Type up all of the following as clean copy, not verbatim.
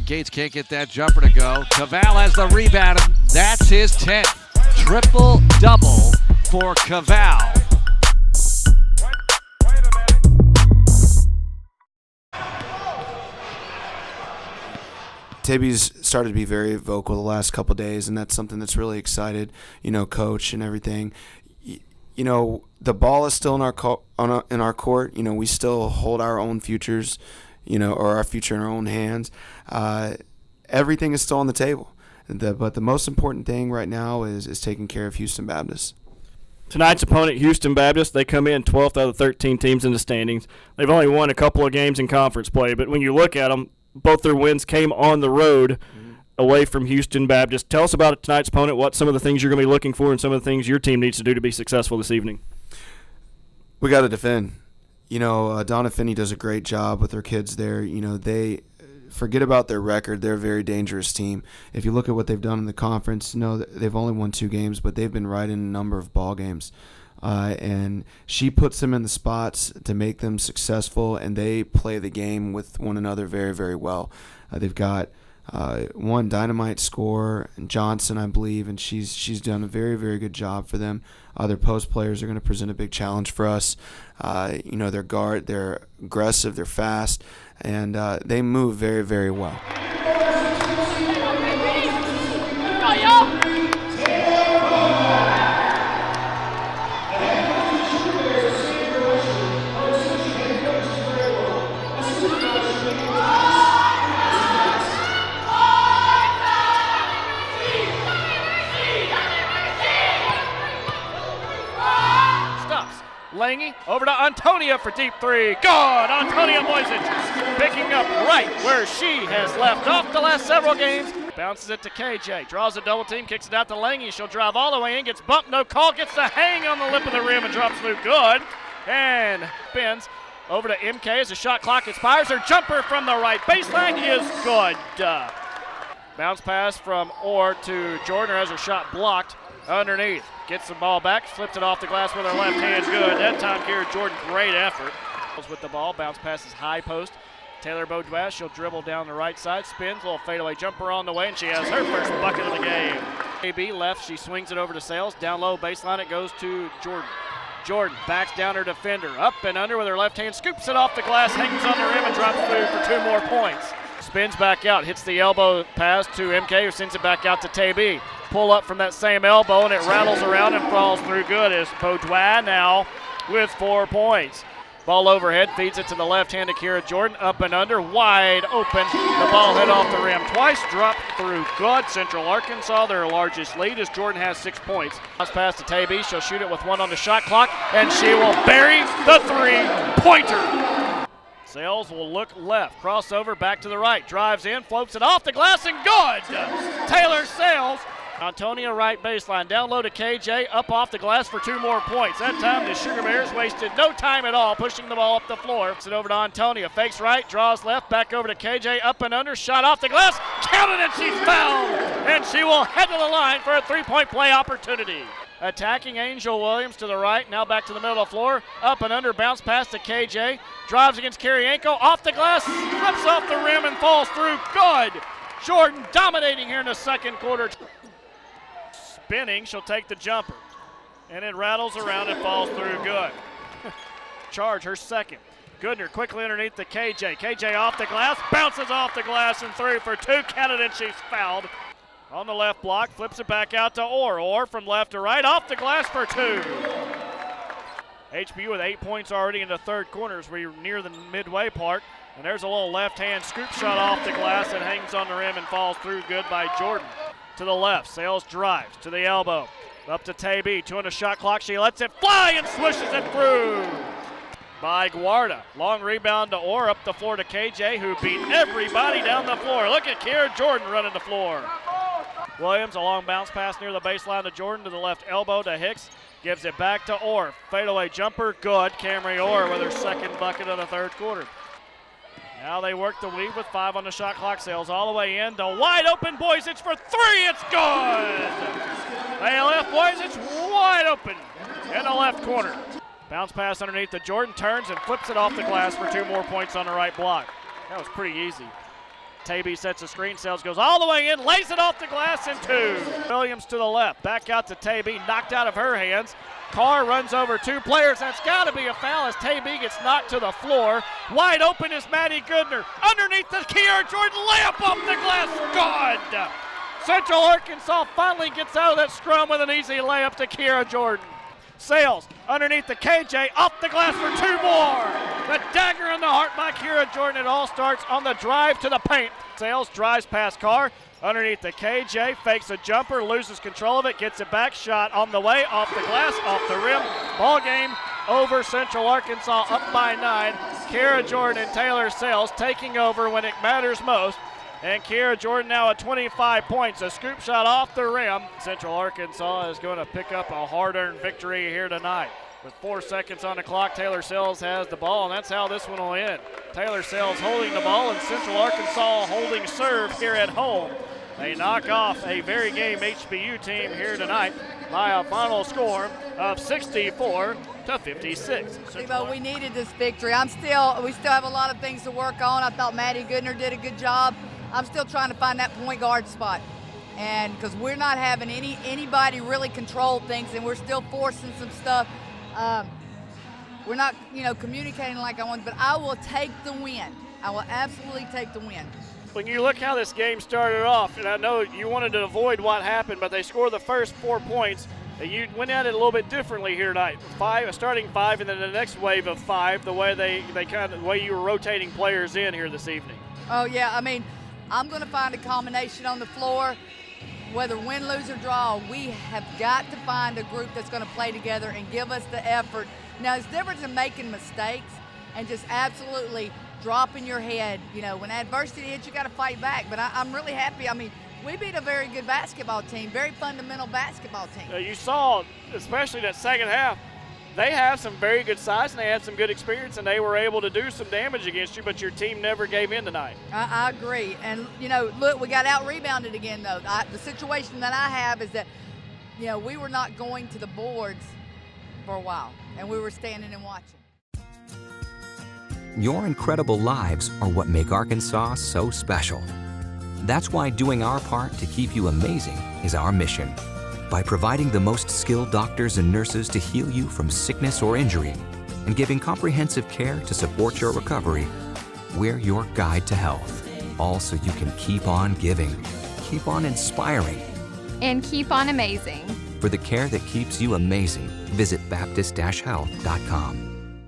Gates can't get that jumper to go. Koval has the rebound, and that's his 10th. Triple-double for Koval. Tabby's started to be very vocal the last couple of days, and that's something that's really excited, coach and everything. The ball is still in our court. We still hold our own futures, or our future in our own hands. Everything is still on the table. But the most important thing right now is taking care of Houston Baptist. Tonight's opponent, Houston Baptist, they come in 12th out of 13 teams in the standings. They've only won a couple of games in conference play, but when you look at them, both their wins came on the road away from Houston Baptist. Tell us about tonight's opponent, what some of the things you're going to be looking for and some of the things your team needs to do to be successful this evening. We got to defend. Donna Finney does a great job with their kids there. They forget about their record. They're a very dangerous team. If you look at what they've done in the conference, they've only won 2 games, but they've been right in a number of ball games. And she puts them in the spots to make them successful, and they play the game with one another very, very well. They've got one dynamite scorer, Johnson, I believe, and she's done a very, very good job for them. Their post players are going to present a big challenge for us. Their guard, they're aggressive, they're fast, and they move very, very well. Lange over to Antonia for deep 3. Good! Antonia Moisic picking up right where she has left off the last several games. Bounces it to KJ. Draws a double team, kicks it out to Lange. She'll drive all the way in, gets bumped, no call, gets the hang on the lip of the rim and drops through. Good. And spins over to MK as the shot clock expires. Her jumper from the right baseline is good. Bounce pass from Orr to Jordan has her shot blocked underneath. Gets the ball back, flips it off the glass with her left hand. Good. That time, Kira Jordan, great effort. With the ball, bounce passes high post. Taylor Beaudois, she'll dribble down the right side, spins, little fadeaway jumper on the way, and she has her first bucket of the game. AB left, she swings it over to Sales. Down low baseline, it goes to Jordan. Jordan backs down her defender, up and under with her left hand, scoops it off the glass, hangs on the rim, and drops through for 2 more points. Spins back out, hits the elbow pass to MK, who sends it back out to Taby. Pull up from that same elbow, and it rattles around and falls through good as Beaudois now with 4 points. Ball overhead, feeds it to the left hand of Kira Jordan, up and under, wide open. The ball hit off the rim twice, dropped through good. Central Arkansas, their largest lead, as Jordan has 6 points. Pass to Taby, she'll shoot it with 1 on the shot clock, and she will bury the 3-pointer. Sales will look left, crossover back to the right, drives in, floats it off the glass, and good! Taylor Sales. Antonia right baseline, down low to KJ, up off the glass for 2 more points. That time the Sugar Bears wasted no time at all, pushing the ball up the floor. It's it over to Antonia, fakes right, draws left, back over to KJ, up and under, shot off the glass, counted and she's fouled! And she will head to the line for a 3-point play opportunity. Attacking Angel Williams to the right, now back to the middle of the floor, up and under, bounce pass to KJ, drives against Kirienko, off the glass, slips off the rim and falls through, good! Jordan dominating here in the second quarter. Spinning, she'll take the jumper, and it rattles around and falls through good. Charge, her second. Goodner quickly underneath the KJ. KJ off the glass, bounces off the glass and through for 2, counted, and she's fouled. On the left block, flips it back out to Orr. Orr from left to right, off the glass for 2. HBU with 8 points already in the third quarter as we're near the midway part. And there's a little left-hand scoop shot off the glass that hangs on the rim and falls through good by Jordan. To the left, Sales drives to the elbow, up to Taby, 2 on the shot clock, she lets it fly and swishes it through by Guarda. Long rebound to Orr, up the floor to KJ, who beat everybody down the floor. Look at Kira Jordan running the floor. Williams, a long bounce pass near the baseline to Jordan, to the left elbow to Hicks, gives it back to Orr. Fadeaway jumper, good. Camry Orr with her second bucket of the third quarter. Now they work the lead with 5 on the shot clock. Sales all the way in to wide open Boisic for 3. It's good! They left Boisic wide open in the left corner. Bounce pass underneath to Jordan, turns and flips it off the glass for 2 more points on the right block. That was pretty easy. Tavy sets a screen, Sales goes all the way in, lays it off the glass and 2. Williams to the left, back out to Tavy, knocked out of her hands. Carr runs over 2 players. That's got to be a foul as Tavy gets knocked to the floor. Wide open is Maddie Goodner. Underneath the Kiara Jordan layup off the glass. Good. Central Arkansas finally gets out of that scrum with an easy layup to Kiara Jordan. Sales underneath the KJ, off the glass for 2 more. The dagger in the heart by Kiara Jordan. It all starts on the drive to the paint. Sales drives past Carr. Underneath the KJ, fakes a jumper, loses control of it, gets it back, shot on the way, off the glass, off the rim. Ball game over. Central Arkansas up by 9. Kiara Jordan and Taylor Sales taking over when it matters most. And Kiara Jordan now at 25 points. A scoop shot off the rim. Central Arkansas is going to pick up a hard-earned victory here tonight. With 4 seconds on the clock, Taylor Sales has the ball, and that's how this one will end. Taylor Sales holding the ball, and Central Arkansas holding serve here at home. They knock off a very game HBU team here tonight by a final score of 64-56. Steve-O, we needed this victory. We still have a lot of things to work on. I thought Maddie Goodner did a good job. I'm still trying to find that point guard spot. And because we're not having anybody really control things, and we're still forcing some stuff. We're not, communicating like I want, but I will take the win. I will absolutely take the win. When you look how this game started off, and I know you wanted to avoid what happened, but they scored the first 4 points. You went at it a little bit differently here tonight. Starting 5, and then the next wave of 5. The way the way you were rotating players in here this evening. Oh yeah, I'm going to find a combination on the floor. Whether win, lose, or draw, we have got to find a group that's going to play together and give us the effort. Now, it's different than making mistakes and just absolutely dropping your head. When adversity hits, you got to fight back. But I'm really happy. We beat a very good basketball team, very fundamental basketball team. You saw, especially that second half, they have some very good size and they had some good experience, and they were able to do some damage against you, but your team never gave in tonight. I agree. And, look, we got out-rebounded again, though. The situation that I have is that, we were not going to the boards for a while, and we were standing and watching. Your incredible lives are what make Arkansas so special. That's why doing our part to keep you amazing is our mission. By providing the most skilled doctors and nurses to heal you from sickness or injury, and giving comprehensive care to support your recovery, we're your guide to health. All so you can keep on giving, keep on inspiring, and keep on amazing. For the care that keeps you amazing, visit Baptist-Health.com.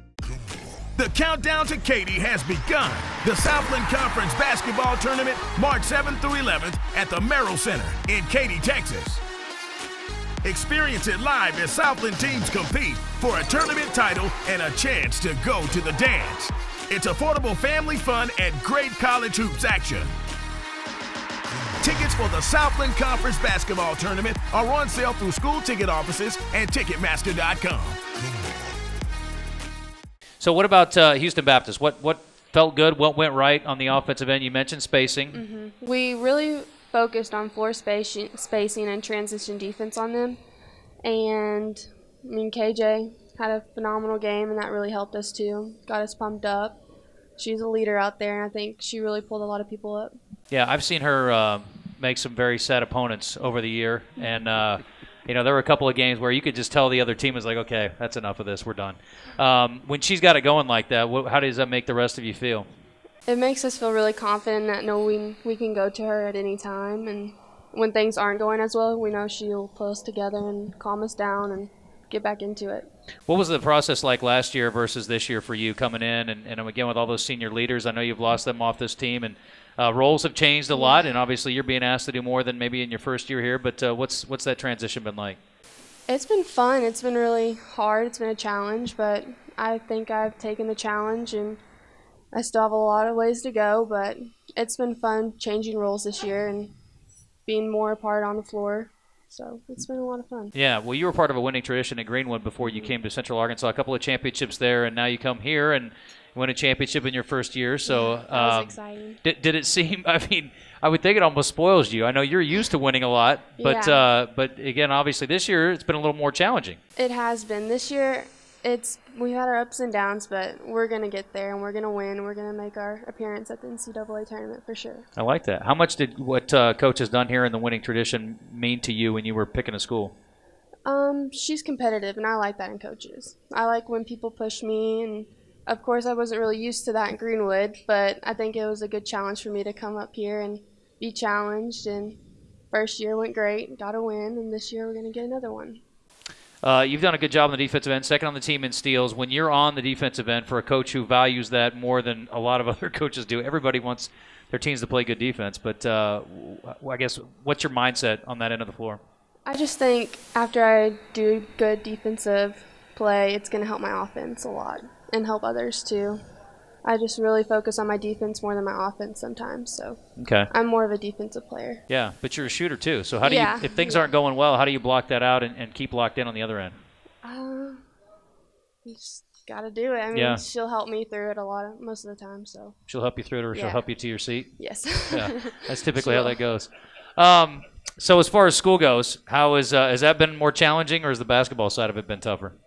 The countdown to Katy has begun. The Southland Conference Basketball Tournament, March 7th through 11th at the Merrill Center in Katy, Texas. Experience it live as Southland teams compete for a tournament title and a chance to go to the dance. It's affordable family fun and great college hoops action. Tickets for the Southland Conference Basketball Tournament are on sale through school ticket offices and Ticketmaster.com. So what about Houston Baptist? What felt good? What went right on the offensive end? You mentioned spacing. Mm-hmm. We really focused on floor spacing and transition defense on them. And, KJ had a phenomenal game, and that really helped us too. Got us pumped up. She's a leader out there, and I think she really pulled a lot of people up. Yeah, I've seen her make some very sad opponents over the year. And, there were a couple of games where you could just tell the other team was like, okay, that's enough of this. We're done. When she's got it going like that, how does that make the rest of you feel? It makes us feel really confident that knowing we can go to her at any time, and when things aren't going as well, we know she'll pull us together and calm us down and get back into it. What was the process like last year versus this year for you coming in, and again with all those senior leaders? I know you've lost them off this team, and roles have changed a lot, and obviously you're being asked to do more than maybe in your first year here, but what's that transition been like? It's been fun. It's been really hard. It's been a challenge, but I think I've taken the challenge, and I still have a lot of ways to go, but it's been fun changing roles this year and being more a part on the floor. So it's been a lot of fun. Yeah, well, you were part of a winning tradition at Greenwood before you came to Central Arkansas. A couple of championships there, and now you come here and win a championship in your first year. So that was exciting. Did it seem? I would think it almost spoils you. I know you're used to winning a lot, but again, obviously this year it's been a little more challenging. It has been. This year We've had our ups and downs, but we're going to get there, and we're going to win. We're going to make our appearance at the NCAA tournament for sure. I like that. How much did what Coach has done here in the winning tradition mean to you when you were picking a school? She's competitive, and I like that in coaches. I like when people push me, and of course I wasn't really used to that in Greenwood, but I think it was a good challenge for me to come up here and be challenged. And first year went great, got a win, and this year we're going to get another one. You've done a good job on the defensive end, second on the team in steals. When you're on the defensive end, for a coach who values that more than a lot of other coaches do, everybody wants their teams to play good defense. But I guess, what's your mindset on that end of the floor? I just think after I do good defensive play, it's going to help my offense a lot and help others too. I just really focus on my defense more than my offense sometimes. So okay. I'm more of a defensive player. Yeah, but you're a shooter too. So how do you, if things aren't going well, how do you block that out and keep locked in on the other end? You just got to do it. I mean, she'll help me through it most of the time. So she'll help you through it, or she'll help you to your seat? Yes. Yeah, that's typically how that goes. So as far as school goes, has that been more challenging, or has the basketball side of it been tougher?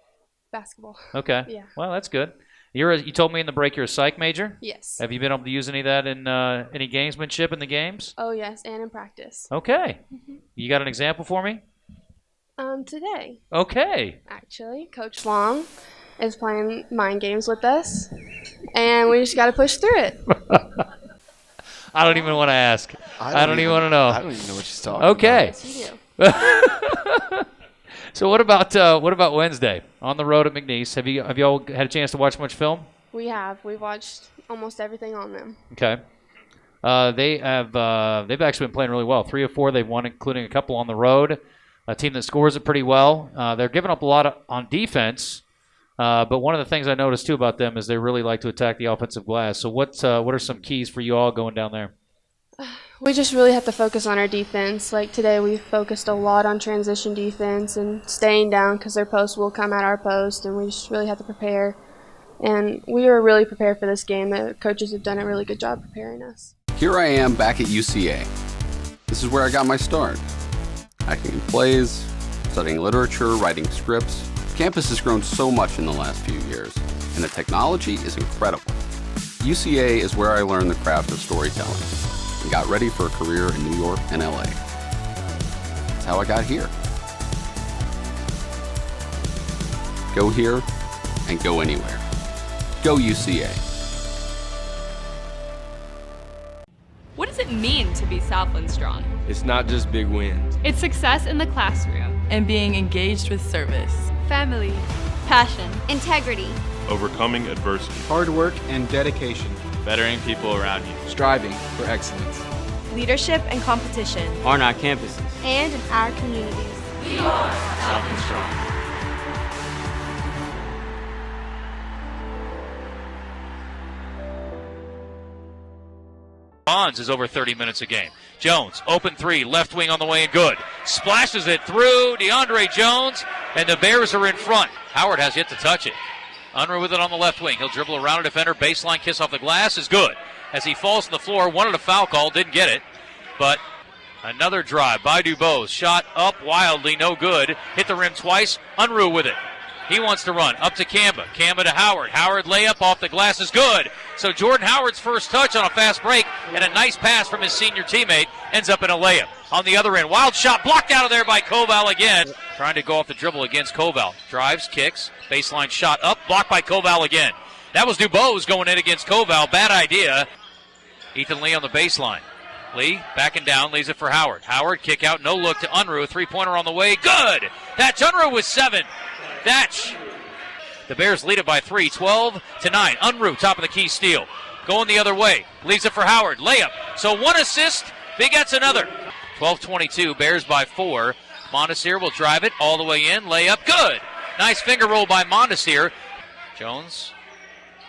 Basketball. Okay. Yeah. Well, that's good. You told me in the break you're a psych major? Yes. Have you been able to use any of that in any gamesmanship in the games? Oh, yes, and in practice. Okay. Mm-hmm. You got an example for me? Today. Okay. Actually, Coach Long is playing mind games with us, and we just got to push through it. I don't even want to ask. I don't even want to know. I don't even know what she's talking about. Yes, you do. So what about Wednesday on the road at McNeese? Have you all had a chance to watch much film? We have. We've watched almost everything on them. Okay. They've actually been playing really well. 3 of 4 they've won, including a couple on the road. A team that scores it pretty well. They're giving up a lot on defense, but one of the things I noticed too about them is they really like to attack the offensive glass. So what are some keys for you all going down there? We just really have to focus on our defense. Like today, we focused a lot on transition defense and staying down because their post will come at our post, and we just really have to prepare. And we were really prepared for this game. The coaches have done a really good job preparing us. Here I am back at UCA. This is where I got my start. Acting in plays, studying literature, writing scripts. Campus has grown so much in the last few years, and the technology is incredible. UCA is where I learned the craft of storytelling and got ready for a career in New York and LA. That's how I got here. Go here and go anywhere. Go UCA. What does it mean to be Southland strong? It's not just big wins. It's success in the classroom and being engaged with service, family, passion, integrity, overcoming adversity, hard work and dedication, bettering people around you, striving for excellence, leadership and competition on our campuses and in our communities. We are Southland strong. Bonds is over 30 minutes a game. Jones, open 3, left wing on the way and good. Splashes it through DeAndre Jones, and the Bears are in front. Howard has yet to touch it. Unruh with it on the left wing. He'll dribble around a defender. Baseline kiss off the glass is good. As he falls to the floor, wanted a foul call, didn't get it. But another drive by Dubose. Shot up wildly, no good. Hit the rim twice. Unruh with it. He wants to run up to Kamba. Kamba to Howard. Howard layup off the glass is good. So Jordan Howard's first touch on a fast break and a nice pass from his senior teammate ends up in a layup. On the other end, wild shot blocked out of there by Koval again. Trying to go off the dribble against Koval. Drives, kicks, baseline shot up, blocked by Koval again. That was Dubose going in against Koval. Bad idea. Ethan Lee on the baseline. Lee backing down, leaves it for Howard. Howard kick out, no look to Unruh. 3-pointer on the way. Good! That's Unruh with 7. Thatch. The Bears lead it by 3, 12-9. Unruh, top of the key steal. Going the other way. Leaves it for Howard. Layup. So 1 assist. Begets another. 12-22. Bears by 4. Mondesir will drive it all the way in. Layup. Good. Nice finger roll by Mondesir. Jones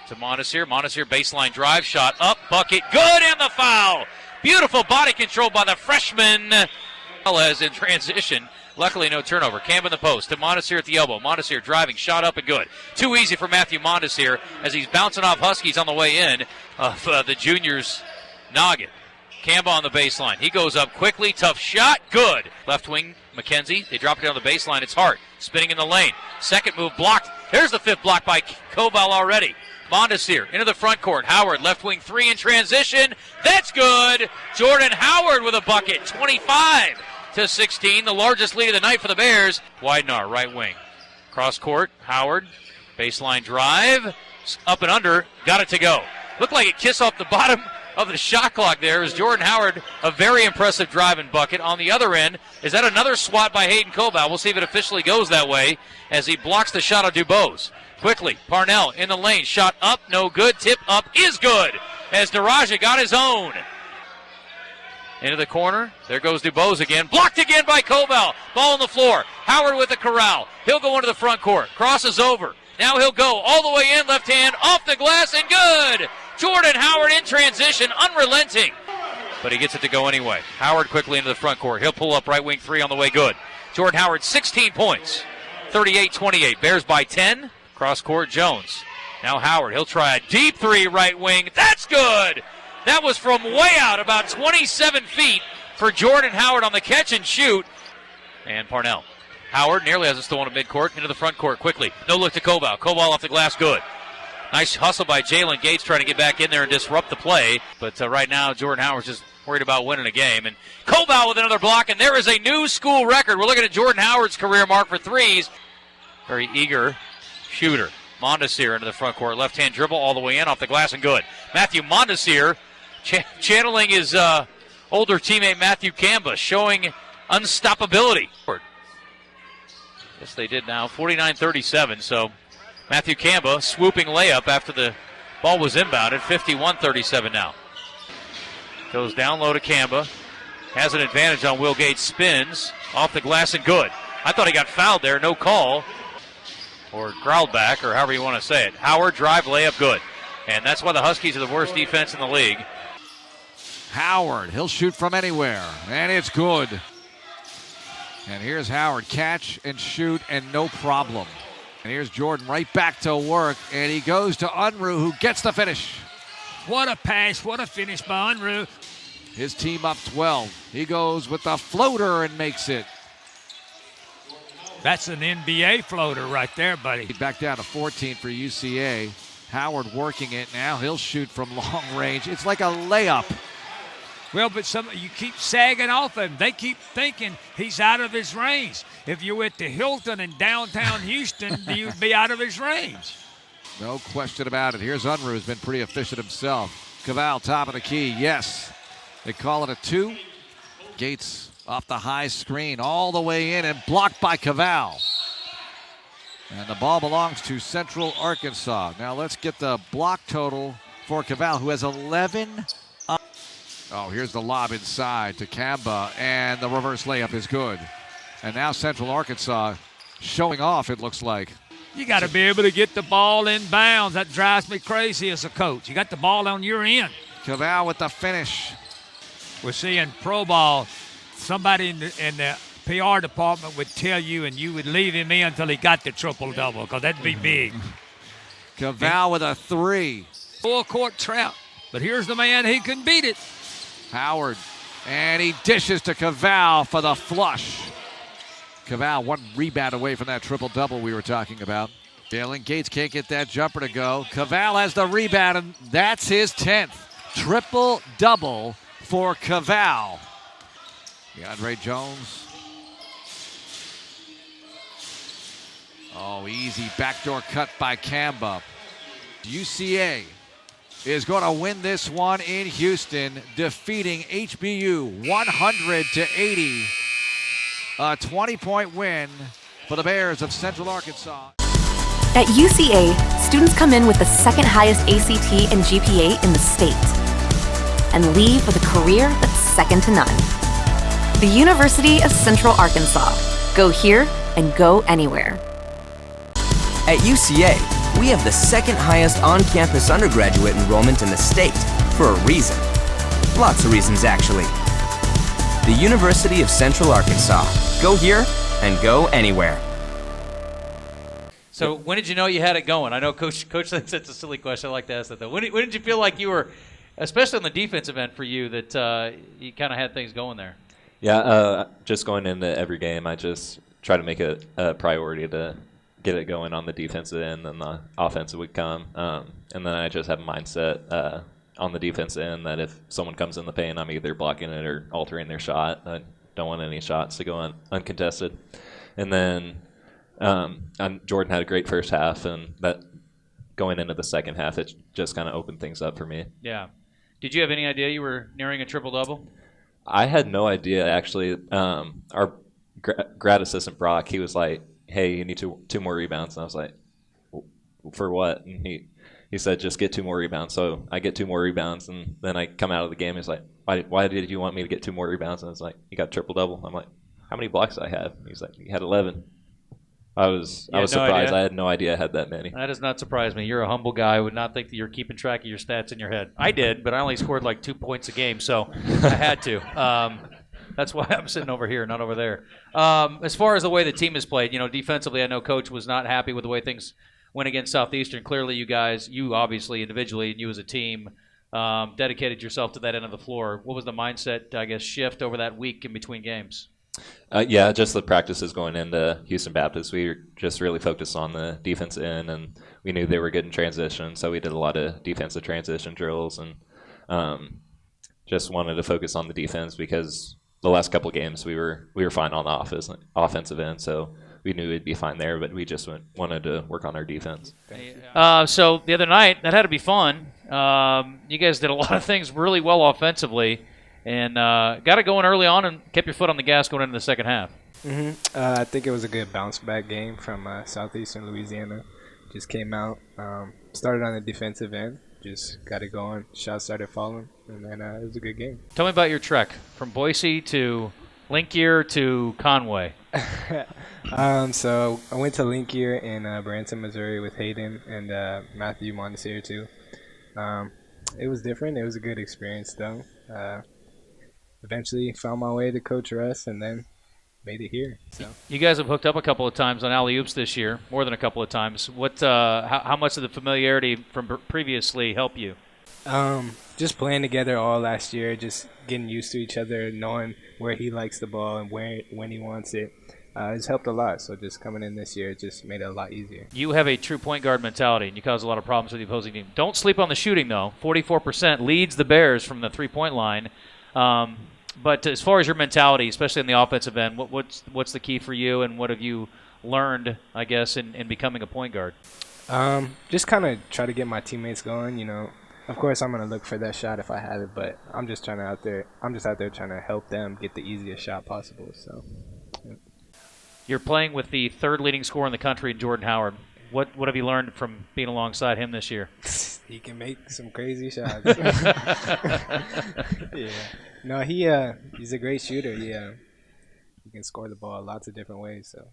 to Mondesir. Mondesir baseline drive. Shot up. Bucket. Good. And the foul. Beautiful body control by the freshman. As in transition. Luckily, no turnover. Cam in the post to Mondesir at the elbow. Mondesir driving, shot up and good. Too easy for Matthew Mondesir as he's bouncing off Huskies on the way in of the junior's noggin. Kamba on the baseline. He goes up quickly. Tough shot. Good. Left wing, McKenzie. They drop it down the baseline. It's Hart. Spinning in the lane. Second move blocked There's the fifth block by Koval already. Mondesir into the front court. Howard, left wing three in transition. That's good. Jordan Howard with a bucket. 25-16, the largest lead of the night for the Bears. Widenar, right wing. Cross court, Howard, baseline drive. Up and under, got it to go. Looked like a kiss off the bottom of the shot clock there as Jordan Howard, a very impressive driving bucket. On the other end, is that another swat by Hayden Koval? We'll see if it officially goes that way as he blocks the shot of Dubose. Quickly, Parnell in the lane, shot up, no good, tip up is good as Daraja got his own. Into the corner, there goes Dubose again, blocked again by Koval. Ball on the floor, Howard with the corral. He'll go into the front court, crosses over. Now he'll go all the way in, left hand, off the glass, and good! Jordan Howard in transition, unrelenting. But he gets it to go anyway. Howard quickly into the front court. He'll pull up right wing three on the way, good. Jordan Howard, 16 points, 38-28. Bears by 10. Cross court, Jones. Now Howard, he'll try a deep three right wing. That's good! That was from way out, about 27 feet for Jordan Howard on the catch and shoot. And Parnell. Howard nearly has it stolen at midcourt, into the front court quickly. No look to Koval. Koval off the glass, good. Nice hustle by Jalen Gates trying to get back in there and disrupt the play. But right now, Jordan Howard's just worried about winning a game. And Koval with another block, and there is a new school record. We're looking at Jordan Howard's career mark for threes. Very eager shooter. Mondesir into the front court. Left-hand dribble all the way in, off the glass, and good. Matthew Mondesir channeling his older teammate Matthew Kamba, showing unstoppability. Yes, they did now. 49-37, so Matthew Kamba swooping layup after the ball was inbounded. 51-37 now. Goes down low to Kamba. Has an advantage on Will Gates. Spins off the glass and good. I thought he got fouled there. No call. Or growled back, or however you want to say it. Howard, drive, layup, good. And that's why the Huskies are the worst defense in the league. Howard, he'll shoot from anywhere, and it's good. And here's Howard, catch and shoot, and no problem. And here's Jordan right back to work, and he goes to Unruh, who gets the finish. What a pass, what a finish by Unruh. His team up 12. He goes with the floater and makes it. That's an NBA floater right there, buddy. Back down to 14 for UCA. Howard working it now. He'll shoot from long range. It's like a layup. Well, but you keep sagging off of him. They keep thinking he's out of his range. If you went to Hilton in downtown Houston, you'd be out of his range. No question about it. Here's Unruh, who's been pretty efficient himself. Koval, top of the key, yes. They call it a 2. Gates off the high screen all the way in and blocked by Koval. And the ball belongs to Central Arkansas. Now let's get the block total for Koval, who has 11. Oh, here's the lob inside to Kamba, and the reverse layup is good. And now Central Arkansas showing off, it looks like. You got to be able to get the ball in bounds. That drives me crazy as a coach. You got the ball on your end. Koval with the finish. We're seeing pro ball. Somebody in the PR department would tell you, and you would leave him in until he got the triple-double, because that'd be big. Koval with a 3. Full-court trap. But here's the man, he can beat it. Howard, and he dishes to Koval for the flush. Koval 1 rebound away from that triple-double we were talking about. Jalen Gates can't get that jumper to go. Koval has the rebound, and that's his 10th. Triple-double for Koval. DeAndre Jones. Oh, easy backdoor cut by Kamba. UCA is going to win this one in Houston, defeating HBU 100-80. A 20-point win for the Bears of Central Arkansas. At UCA, students come in with the second highest ACT and GPA in the state and leave with a career that's second to none. The University of Central Arkansas. Go here and go anywhere. At UCA, we have the second highest on-campus undergraduate enrollment in the state for a reason. Lots of reasons, actually. The University of Central Arkansas. Go here and go anywhere. So when did you know you had it going? I know Coach thinks that's a silly question. I like to ask that, though. When did you feel like you were, especially on the defensive end for you, that you kind of had things going there? Yeah, just going into every game, I just try to make it a priority to get it going on the defensive end, and the offensive would come. And then I just have a mindset on the defensive end that if someone comes in the paint, I'm either blocking it or altering their shot. I don't want any shots to go uncontested. And then Jordan had a great first half, and that going into the second half, it just kind of opened things up for me. Yeah. Did you have any idea you were nearing a triple-double? I had no idea, actually. Our grad assistant, Brock, he was like, hey, you need two more rebounds. And I was like, for what? And he said, just get 2 more rebounds. So I get 2 more rebounds, and then I come out of the game. He's like, why did you want me to get 2 more rebounds? And I was like, you got triple-double. I'm like, how many blocks did I have? He's like, you had 11. I was surprised. Idea? I had no idea I had that many. That does not surprise me. You're a humble guy. I would not think that you're keeping track of your stats in your head. I did, but I only scored like 2 points a game, so I had to. That's why I'm sitting over here, not over there. As far as the way the team has played, defensively, I know Coach was not happy with the way things went against Southeastern. Clearly, you obviously individually and you as a team dedicated yourself to that end of the floor. What was the mindset, I guess, shift over that week in between games? Yeah, just the practices going into Houston Baptist. We were just really focused on the defense end, and we knew they were good in transition, so we did a lot of defensive transition drills, and just wanted to focus on the defense because the last couple of games we were fine on the offensive end, so we knew we'd be fine there, but we just wanted to work on our defense. So the other night, that had to be fun. You guys did a lot of things really well offensively. And got it going early on and kept your foot on the gas going into the second half. I think it was a good bounce-back game from Southeastern Louisiana. Just came out, started on the defensive end, just got it going. Shots started falling, and then it was a good game. Tell me about your trek from Boise to Linkier to Conway. So I went to Linkier in Branson, Missouri with Hayden and Matthew Montesir too. It was different. It was a good experience, though. Eventually found my way to Coach Russ and then made it here. So you guys have hooked up a couple of times on alley-oops this year, more than a couple of times. How much of the familiarity from previously help you? Just playing together all last year, just getting used to each other, knowing where he likes the ball and when he wants it. It's helped a lot, so just coming in this year just made it a lot easier. You have a true point guard mentality, and you cause a lot of problems with the opposing team. Don't sleep on the shooting, though. 44% leads the Bears from the three-point line. But as far as your mentality, especially in the offensive end, what's the key for you, and what have you learned, I guess, in becoming a point guard? Just kind of try to get my teammates going. Of course, I'm gonna look for that shot if I have it, but I'm just out there trying to help them get the easiest shot possible. So. Yeah. You're playing with the third leading scorer in the country, Jordan Howard. What have you learned from being alongside him this year? He can make some crazy shots. Yeah. No, he's a great shooter. He can score the ball lots of different ways, so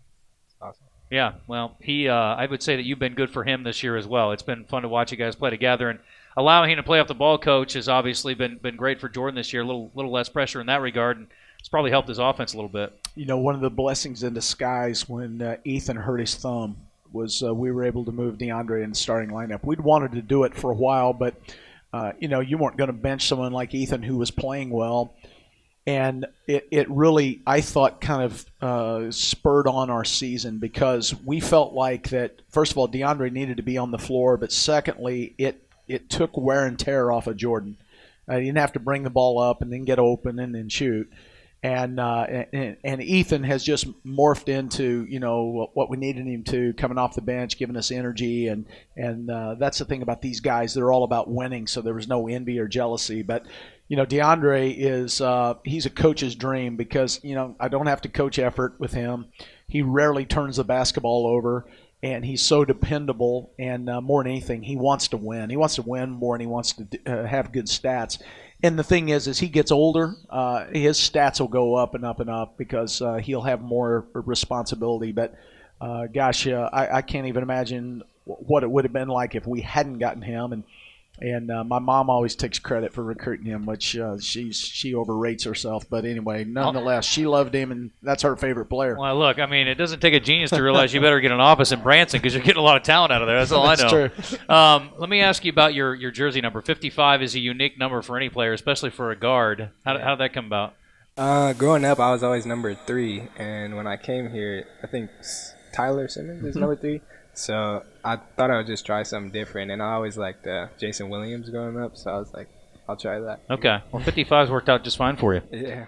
it's awesome. Yeah, well, I would say that you've been good for him this year as well. It's been fun to watch you guys play together, and allowing him to play off the ball, Coach, has obviously been great for Jordan this year. A little less pressure in that regard, and it's probably helped his offense a little bit. One of the blessings in disguise when Ethan hurt his thumb was we were able to move DeAndre in the starting lineup. We'd wanted to do it for a while, but you weren't going to bench someone like Ethan who was playing well. And it really, I thought, kind of spurred on our season because we felt like that, first of all, DeAndre needed to be on the floor, but secondly, it took wear and tear off of Jordan. You didn't have to bring the ball up and then get open and then shoot. And Ethan has just morphed into what we needed him to, coming off the bench, giving us energy, and that's the thing about these guys. They're all about winning, so there was no envy or jealousy. But DeAndre is he's a coach's dream because I don't have to coach effort with him. He rarely turns the basketball over, and he's so dependable. And more than anything, he wants to win. He wants to win more, and he wants to have good stats. And the thing is, as he gets older, his stats will go up and up and up because he'll have more responsibility. But, I can't even imagine what it would have been like if we hadn't gotten him. And my mom always takes credit for recruiting him, which she overrates herself. But anyway, nonetheless, she loved him, and that's her favorite player. Well, look, I mean, it doesn't take a genius to realize you better get an office in Branson because you're getting a lot of talent out of there. That's all I know. That's true. Let me ask you about your jersey number. 55 is a unique number for any player, especially for a guard. How did that come about? Growing up, I was always number 3, and when I came here, I think Tyler Simmons is number 3. So I thought I would just try something different, and I always liked Jason Williams growing up, so I was like, I'll try that. Okay. Well, 55's worked out just fine for you. Yeah.